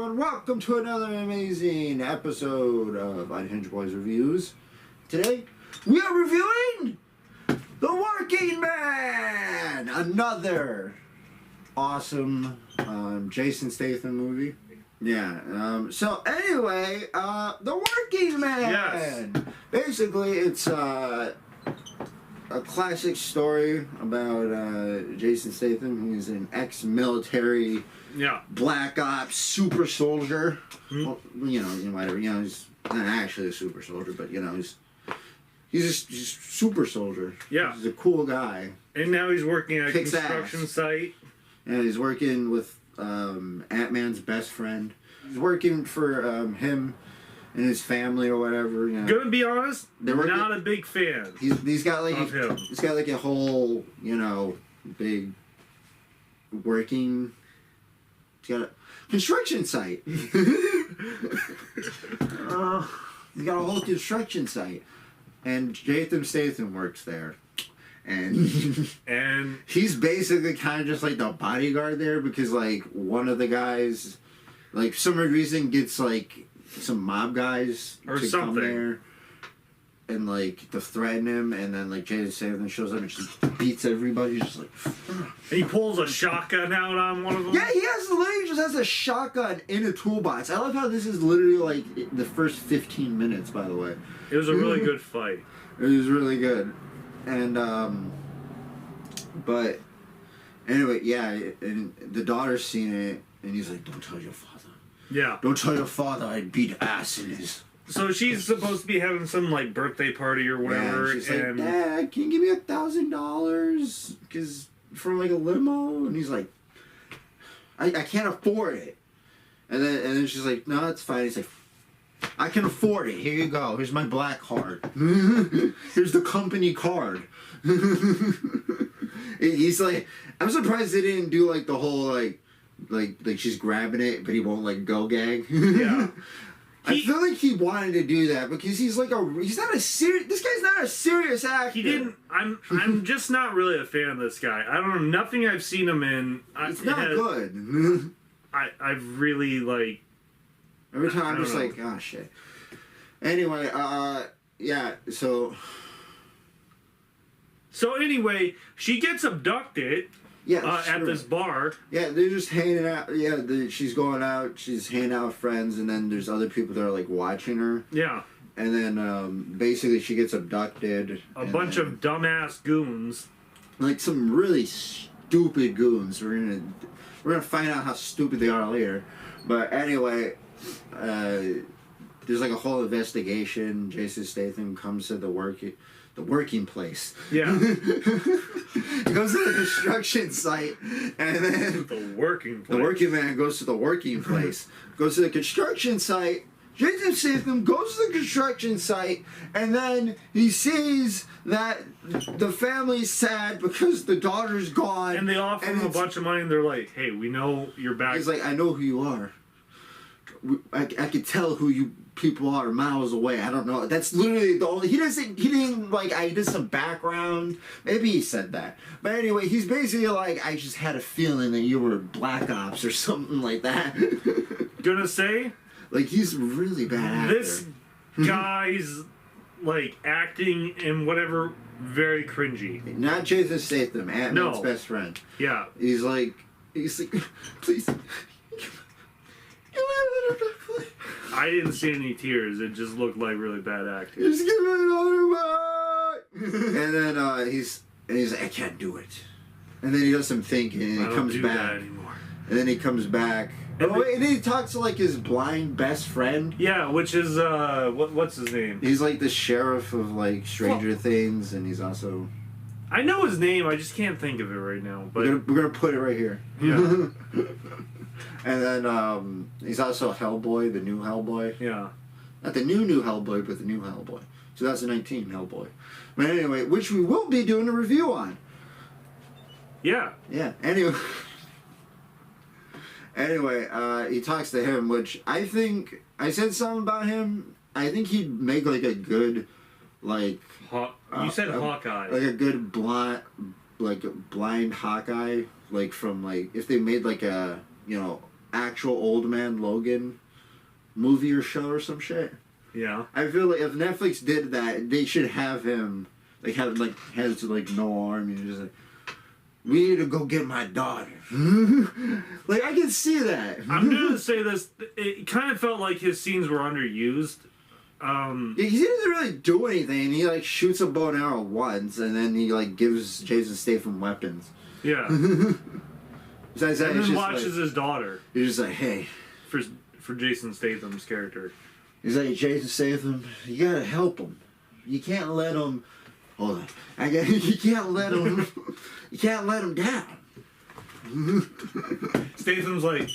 everyone, welcome to another amazing episode of Unhinged Boys Reviews. Today, we are reviewing The Working Man! Another awesome Jason Statham movie. Yeah, so anyway, The Working Man! Yes. Basically, it's a classic story about Jason Statham. He's an ex-military black ops super soldier. Well, whatever. He's not actually a super soldier, but he's a super soldier. Yeah, he's a cool guy. And now he's working at a Kicks construction ass. site. And he's working with Ant-Man's best friend. He's working for him and his family or whatever. Gonna be honest, not a big fan. He's got like of him. He's got like a whole big working. He's got a construction site. He's got a whole construction site, and Jason Statham works there, and and he's basically kind of just like the bodyguard there because like one of the guys, like for some reason, gets like some mob guys or to something come there and like to threaten him, and then like Jason Statham shows up and just beats everybody, just like. And he pulls a shotgun out on one of them. Yeah, he literally just has a shotgun in a toolbox. I love how this is literally like the first 15 minutes. By the way, it was a really good fight. It was really good, and but anyway, yeah, and the daughter's seen it, and he's like, "Don't tell your father." Yeah. Don't tell your father I beat ass in his. So she's supposed to be having some like birthday party or whatever, Yeah, she's like, "Dad, can you give me $1,000 because for like a limo?" And he's like, "I can't afford it." And then she's like, "No, it's fine." He's like, "I can afford it. Here you go. Here's my black card. Here's the company card." He's like, I'm surprised they didn't do like the whole like she's grabbing it, but he won't let go gag. Yeah. I feel like he wanted to do that because he's like he's not a serious. This guy's not a serious actor. He didn't. I'm just not really a fan of this guy. I don't know. Nothing I've seen him in. It's not good. I've really like. Every time I'm just like, oh shit. Anyway, yeah. So anyway, she gets abducted. Yeah, at this bar. Yeah, they're just hanging out. Yeah, she's going out. She's hanging out with friends, and then there's other people that are like watching her. Yeah. And then basically she gets abducted. A bunch of dumbass goons. Like some really stupid goons. We're gonna find out how stupid they are later. But anyway, there's like a whole investigation. Jason Statham comes to the working place. Yeah. He goes to the construction site, and then the working place. The working man goes to the working place. Goes to the construction site. Jason Statham goes to the construction site, and then he sees that the family's sad because the daughter's gone. And they offer him a bunch of money, and they're like, "Hey, we know you're back." He's like, "I know who you are. I can tell who you people are miles away." I don't know. That's literally the only. He didn't like. I did some background. Maybe he said that. But anyway, he's basically like, "I just had a feeling that you were black ops or something like that." Gonna say, like, he's a really bad actor. This guy's like acting and whatever very cringy. Not Jason Statham, Ant-Man's best friend. Yeah. He's like, please. I didn't see any tears. It just looked like really bad acting. Just give me another back. And then he's like, "I can't do it." And then he does some thinking, and he comes back. That anymore. And then he comes back. And then he talks to like his blind best friend. Yeah, which is what's his name? He's like the sheriff of like Stranger Things, and he's also. I know his name. I just can't think of it right now. But we're gonna put it right here. Yeah. And then he's also Hellboy, the new Hellboy. Yeah. Not the new Hellboy, but the new Hellboy. 2019 Hellboy. But anyway, which we will be doing a review on. Yeah. Yeah. Anyway, he talks to him, which I think I said something about him. I think he'd make like a good, like. You said Hawkeye. Like a good blind Hawkeye, like from like if they made like a actual Old Man Logan movie or show or some shit. Yeah. I feel like if Netflix did that, they should have him has no arm and just like, we need to go get my daughter. Like, I can see that. I'm gonna say this. It kind of felt like his scenes were underused. Yeah, he doesn't really do anything. He like shoots a bow and arrow once, and then he like gives Jason Statham weapons. Yeah. Besides that, and then watches his daughter. He's just like, hey, for Jason Statham's character. He's like, Jason Statham, you gotta help him. You can't let him. Hold on. You can't let him. You can't let him down. Statham's like,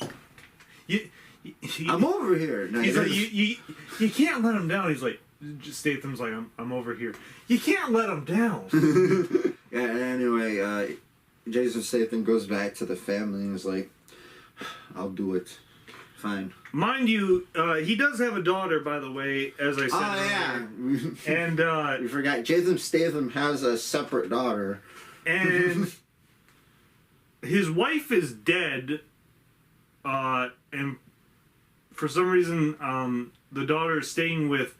I'm over here. No, he's like, you can't let him down. He's like, Statham's like, I'm over here. You can't let him down. Yeah. Anyway, Jason Statham goes back to the family and is like, I'll do it. Fine. Mind you, he does have a daughter, by the way, as I said. Oh, yeah. And we forgot. Jason Statham has a separate daughter. And his wife is dead. And for some reason, the daughter is staying with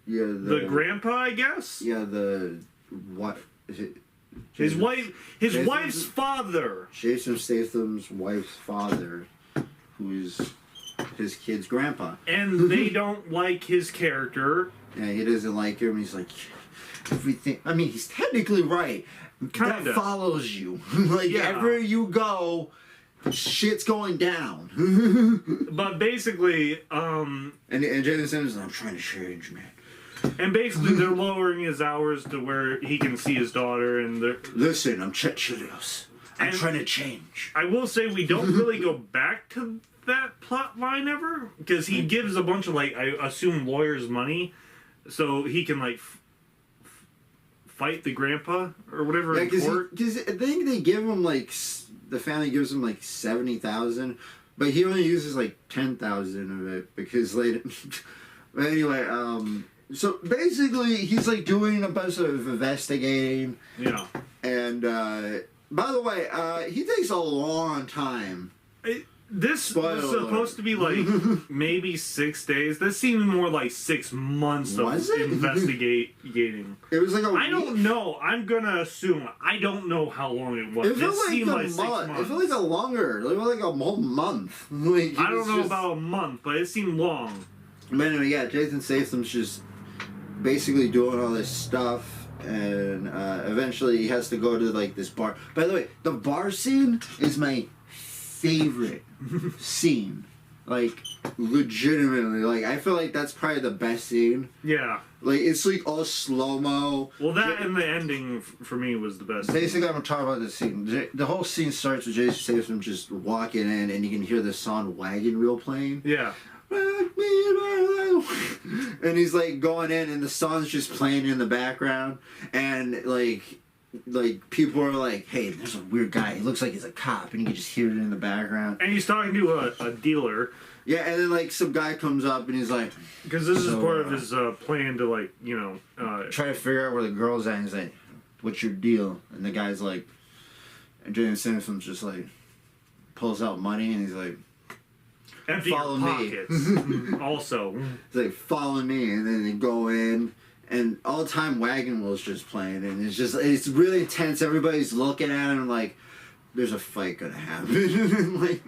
the grandpa, I guess? Yeah, what is it? His wife's father. Jason Statham's wife's father, who's his kid's grandpa. And they don't like his character. Yeah, he doesn't like him. He's like, everything. I mean, he's technically right. Kinda. That follows you. Like, everywhere you go, shit's going down. But basically, And Jason Statham's like, I'm trying to change, man. And basically, they're lowering his hours to where he can see his daughter. And listen, I'm Chet Chilios. I'm trying to change. I will say we don't really go back to that plot line ever, because he gives a bunch of, like, I assume lawyers money so he can, like, fight the grandpa or whatever in court. Because I think they give him, like, the family gives him like $70,000, but he only uses like $10,000 of it because later. But anyway, so basically he's like doing a bunch of investigating. Yeah. And by the way, he takes a long time. This was supposed to be like maybe 6 days. This seemed more like 6 months of investigating. It was like a week? I don't know. I'm gonna assume. I don't know how long it was. It felt like seemed a like 6 months. It felt like a longer. It felt like a whole month. Like, I don't know about a month, but it seemed long. But anyway, yeah, Jason Statham's just basically doing all this stuff, and eventually he has to go to like this bar. By the way, the bar scene is my favorite scene. Like, legitimately, like, I feel like that's probably the best scene. Yeah. Like, it's like all slow-mo. Well, that and the ending for me was the best. Basically, I'm gonna talk about the scene. The whole scene starts with Jason Statham just walking in, and you can hear the song Wagon Wheel playing. Yeah. And he's like going in, and the song's just playing in the background, and like people are like, hey, there's a weird guy, he looks like he's a cop, and you can just hear it in the background. And he's talking to a dealer. Yeah, and then like some guy comes up and he's like, because this is part of his plan to, like, you know, try to figure out where the girl's at. And he's like, what's your deal? And the guy's like, and Jason Statham's just like pulls out money, and he's like, empty follow your me. pockets. Also, he's like, follow me, and then they go in. And all the time Wagon Wheel's just playing, and it's really intense. Everybody's looking at him like there's a fight gonna happen. Like,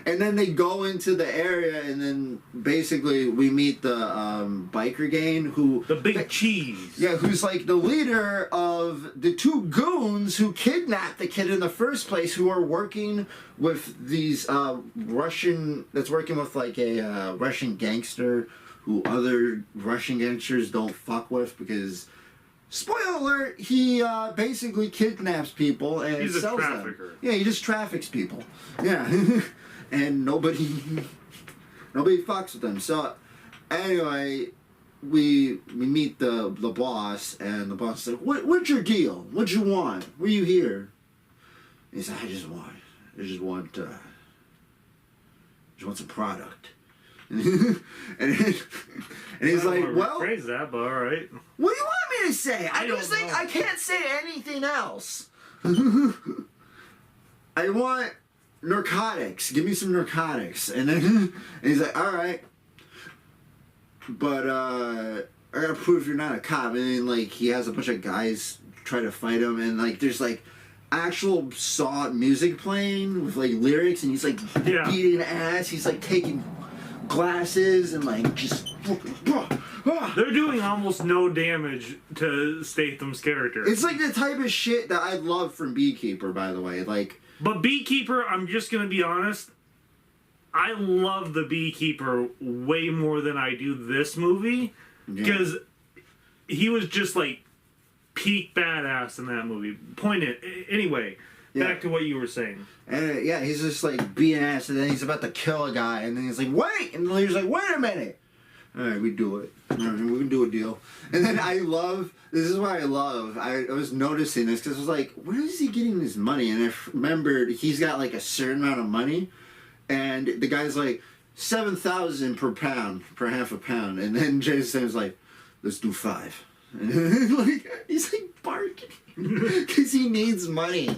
and then they go into the area, and then basically we meet the biker gang the big cheese. Yeah, who's like the leader of the two goons who kidnapped the kid in the first place, who are working with these Russian gangster who other Russian gangsters don't fuck with, because, spoiler alert, he basically kidnaps people and sells them. He's a trafficker. Yeah, he just traffics people. Yeah. And nobody fucks with them. So, anyway, we meet the boss, and the boss is like, what's your deal? What you want? What are you here? And he's like, I just want some product. and he's like, well, phrase that, but all right. What do you want me to say? I just think I can't say anything else. I want narcotics. Give me some narcotics. And then and he's like, all right. But I gotta prove you're not a cop. And then like he has a bunch of guys try to fight him, and like there's like actual Saw music playing with like lyrics, and he's like beating ass. He's like taking glasses and like just. They're doing almost no damage to Statham's character. It's like the type of shit that I love from Beekeeper, by the way. Like, but Beekeeper, I'm just gonna be honest. I love the Beekeeper way more than I do this movie because he was just like peak badass in that movie. Anyway, back to what you were saying. And he's just like beating ass, and then he's about to kill a guy, and then he's like, wait! And then he's like, wait a minute! Alright, we do it. Alright, we can do a deal. And then this is what I love. I was noticing this because I was like, where is he getting this money? And I remembered he's got like a certain amount of money. And the guy's like, 7,000 per pound, per half a pound. And then Jason's like, let's do 5. And like, he's like barking. Because he needs money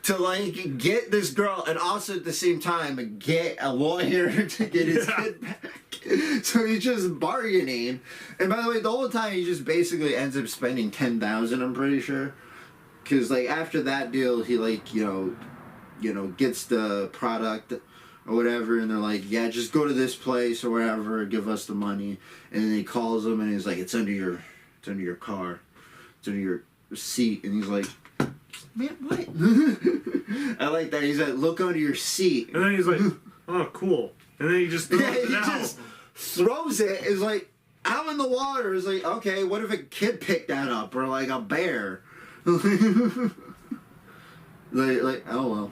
to like get this girl and also at the same time get a lawyer to get his kid back. So he's just bargaining. And by the way, the whole time he just basically ends up spending 10,000, I'm pretty sure. Because like after that deal, he like, you know, gets the product or whatever, and they're like, yeah, just go to this place or whatever, give us the money. And then he calls them and he's like, it's under your car. It's under your seat. And he's like, man, what? I like that. He's like, look under your seat. And then he's like, oh, cool. And then he just throws it out. Just throws it. It's like, out in the water. It's like, okay, what if a kid picked that up? Or like a bear? like, oh well.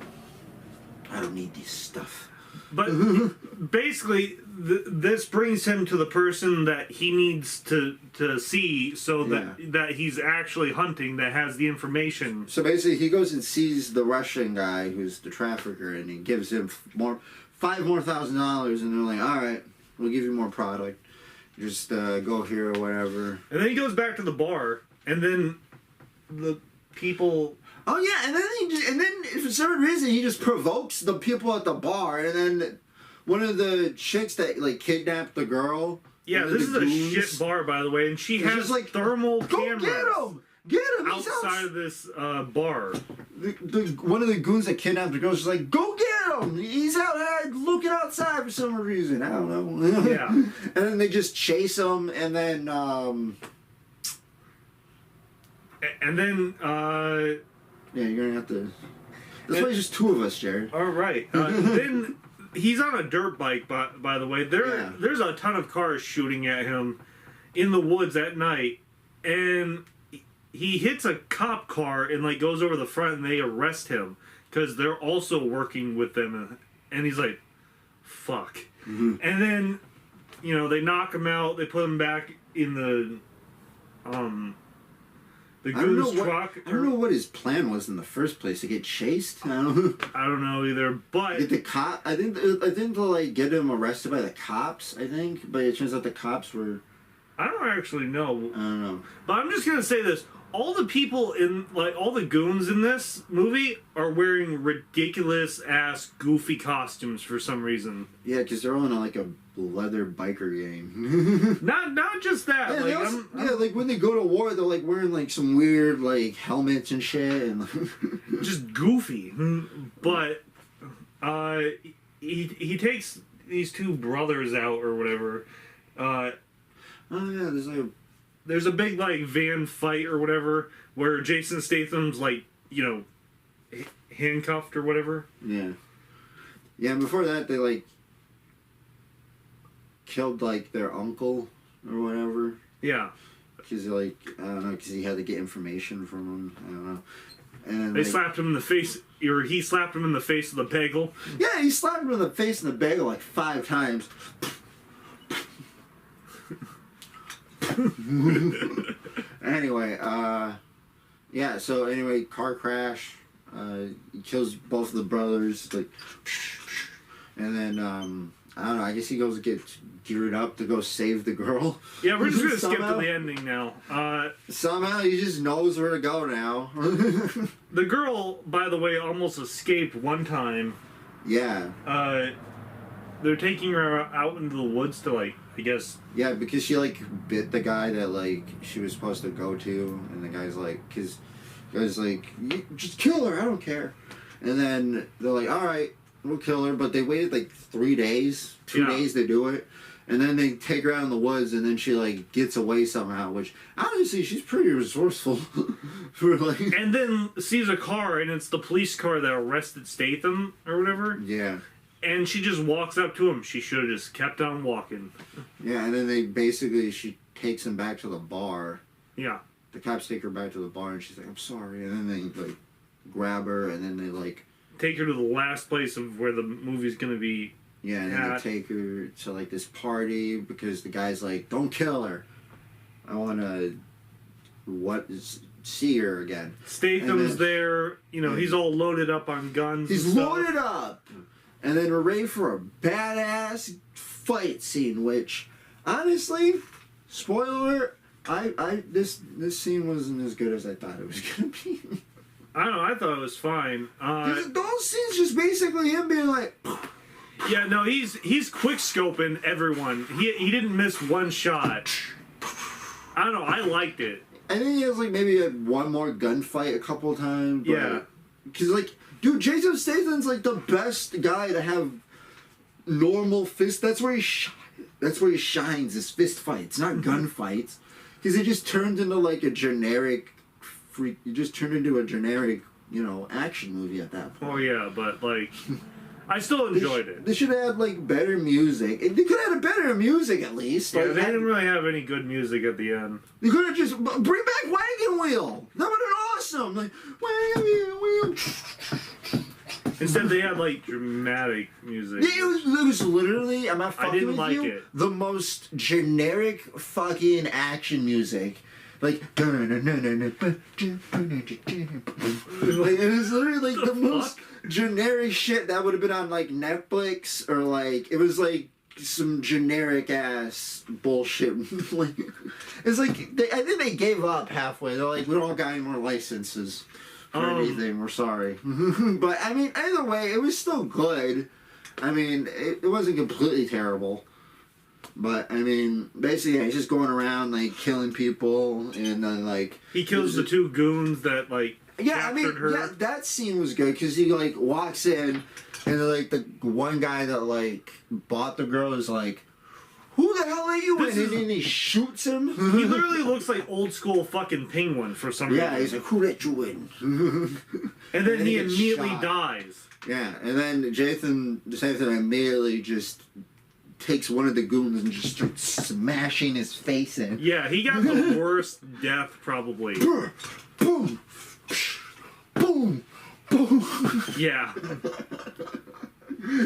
I don't need this stuff. But basically, this brings him to the person that he needs to see, so that he's actually hunting, that has the information. So basically, he goes and sees the Russian guy who's the trafficker, and he gives him $5,000 more, and they're like, all right, we'll give you more product. Just go here or whatever. And then he goes back to the bar, and then the people. Oh yeah, and then for some reason he just provokes the people at the bar, and then one of the chicks that like kidnapped the girl. Yeah, this is a shit bar, by the way, and she has just, like, thermal cameras. Get him! Outside of this bar. One of the goons that kidnapped the girl is like, go get him! He's out there looking outside for some reason. I don't know. Yeah. And then they just chase him, and then yeah, you're gonna have to. That's why there's just 2 of us, Jared. All right. Then he's on a dirt bike. By the way, there's a ton of cars shooting at him in the woods at night, and he hits a cop car and like goes over the front, and they arrest him because they're also working with them, and he's like, "Fuck!" Mm-hmm. And then they knock him out. They put him back in the goon's truck. I don't know what his plan was in the first place, to get chased. I don't know either. But did the cop? I think to like get him arrested by the cops. I think, but it turns out the cops were. I don't actually know. I don't know. But I'm just gonna say this: all the people in all the goons in this movie are wearing ridiculous ass goofy costumes for some reason. Yeah, because they're all in like a leather biker gang. not just that. Yeah, like when they go to war, they're like wearing like some weird like helmets and shit, and just goofy. But he takes these 2 brothers out or whatever. Oh yeah, there's a big like van fight or whatever where Jason Statham's like handcuffed or whatever. Yeah. Yeah. And before that, they like killed like their uncle or whatever. Yeah. Because like I don't know, because he had to get information from him. I don't know. And they slapped him in the face, or he slapped him in the face with a bagel. Yeah, he slapped him in the face with a bagel like 5 times. Anyway, yeah. So anyway, car crash. He kills both of the brothers, like, and then I don't know. I guess he goes to get geared up to go save the girl. Yeah, we're just gonna skip to the ending now. Somehow he just knows where to go now. The girl, by the way, almost escaped one time Yeah. They're taking her out into the woods to, like, I guess... Yeah, because she, like, bit the guy that, like, she was supposed to go to, and the guy's like, because the guy's like, just kill her, I don't care. And then they're like, alright, we'll kill her, but they waited, like, 3 days, 2 days to do it. And then they take her out in the woods, and then she, like, gets away somehow, which, honestly, she's pretty resourceful. For, like... And then sees a car, and it's the police car that arrested Statham, or whatever. Yeah. And she just walks up to him. She should have just kept on walking. Yeah, and then she takes him back to the bar. Yeah. The cops take her back to the bar, and she's like, I'm sorry. And then they, like, grab her, and then they, like... Take her to the last place of where the movie's gonna be. Yeah, and then they take her to, like, this party, because the guy's like, don't kill her. I want to... see her again. Statham's there. You know, he's all loaded up on guns. He's loaded up! And then we're ready for a badass fight scene, which, honestly, spoiler alert, this scene wasn't as good as I thought it was gonna be. I don't know, I thought it was fine. Those scenes just basically him being like... Yeah, no, he's quick scoping everyone. He didn't miss one shot. I don't know, I liked it. I think he has like maybe one more gunfight a couple of times. But, yeah. Because like, dude, Jason Statham's like the best guy to have normal fist. That's where he shines. His fist fights, not gunfights. Because he just turned into like a generic freak. He just turned into a generic, action movie at that point. Oh yeah, but like, I still enjoyed it. They should have had like better music. They could have had a better music at least. Yeah, like, they didn't really have any good music at the end. They could have just bring back Wagon Wheel. That would have been awesome. Like Wagon Wheel. Instead, they had like dramatic music. Yeah, it was literally. I'm not fucking I didn't with like you. it. The most generic fucking action music. Like, it was literally like the most generic shit that would have been on like Netflix or like it was like some generic ass bullshit. Like it's like I think they gave up halfway. They're like, we don't got any more licenses for anything. We're sorry. But I mean, either way, it was still good. I mean, it wasn't completely terrible. But, I mean, basically, he's just going around, like, killing people, and then, like... He kills the two goons that, like, captured her. Yeah, that scene was good, because he, like, walks in, and, like, the one guy that, like, bought the girl is like, who the hell are you? And then he shoots him. He literally looks like old school fucking Penguin for some reason. Yeah, he's like, who let you in? And then he immediately dies. Yeah, and then Jason immediately just... takes one of the goons and just starts smashing his face in. Yeah, he got the worst death probably. Boom, boom, boom, boom. Yeah.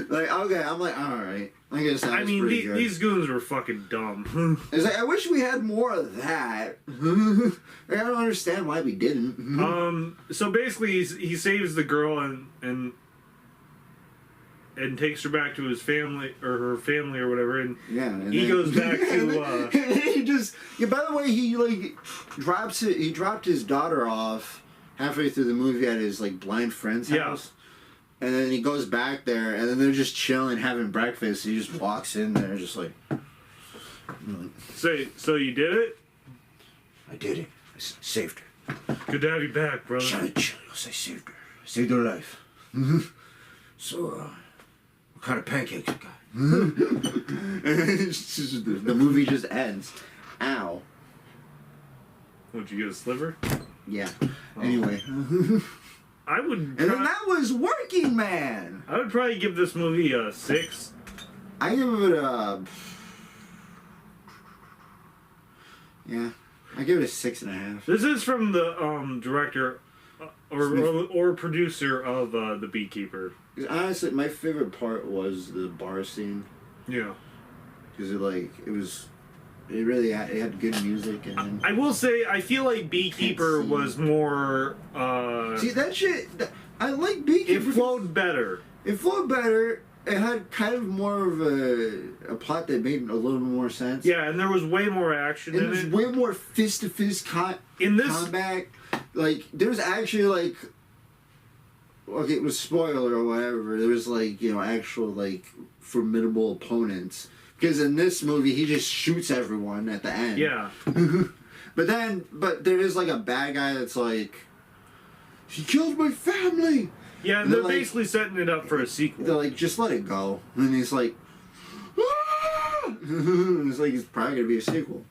Like, okay, I'm like, alright. I guess that was pretty good. These goons were fucking dumb. It's like, I wish we had more of that. Like, I don't understand why we didn't. So basically, he saves the girl and takes her back to his family or her family or whatever, and he goes back to. He just. Yeah. By the way, he like drops it. He dropped his daughter off halfway through the movie at his like blind friend's house, and then he goes back there, and then they're just chilling, having breakfast. He just walks in there, just like. So you did it? I did it. I saved her. Good to have you back, brother. Chill. I saved her. Saved her life. So. What kind of pancakes you got? The movie just ends. Ow. Would you get a sliver? Yeah. Oh. Anyway. I would. And then that was Working Man. I would probably give this movie a 6. I give it a. Yeah. I give it a 6.5. This is from the director or producer of The Beekeeper. Honestly, my favorite part was the bar scene. Yeah. Because it really had good music. And I will say, I feel like Beekeeper was more... See, that shit... I like Beekeeper. It flowed better. It had kind of more of a plot that made a little more sense. Yeah, and there was way more action in it. There was way more fist-to-fist combat. Like, there's actually, like okay, it was spoiler or whatever. There was like, you know, actual like formidable opponents. Because in this movie, he just shoots everyone at the end. Yeah. but there is like a bad guy that's like, he killed my family. Yeah, and they're like, basically setting it up for a sequel. They're like, just let it go. And he's like, ah! It's like, it's probably going to be a sequel.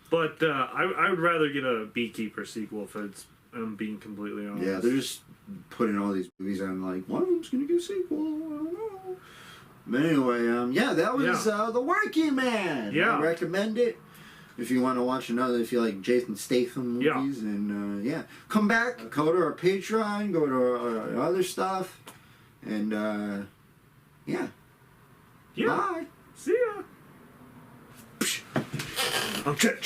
But I would rather get a Beekeeper sequel if it's, I'm being completely honest. Yeah, they're just putting all these movies on, like, one of them's going to get a sequel. I don't know. But anyway, yeah, that was The Working Man. Yeah. I recommend it. If you want to watch another, if you like Jason Statham movies, and come back, go to our Patreon, go to our other stuff, and yeah. Bye. See ya. I'm Chet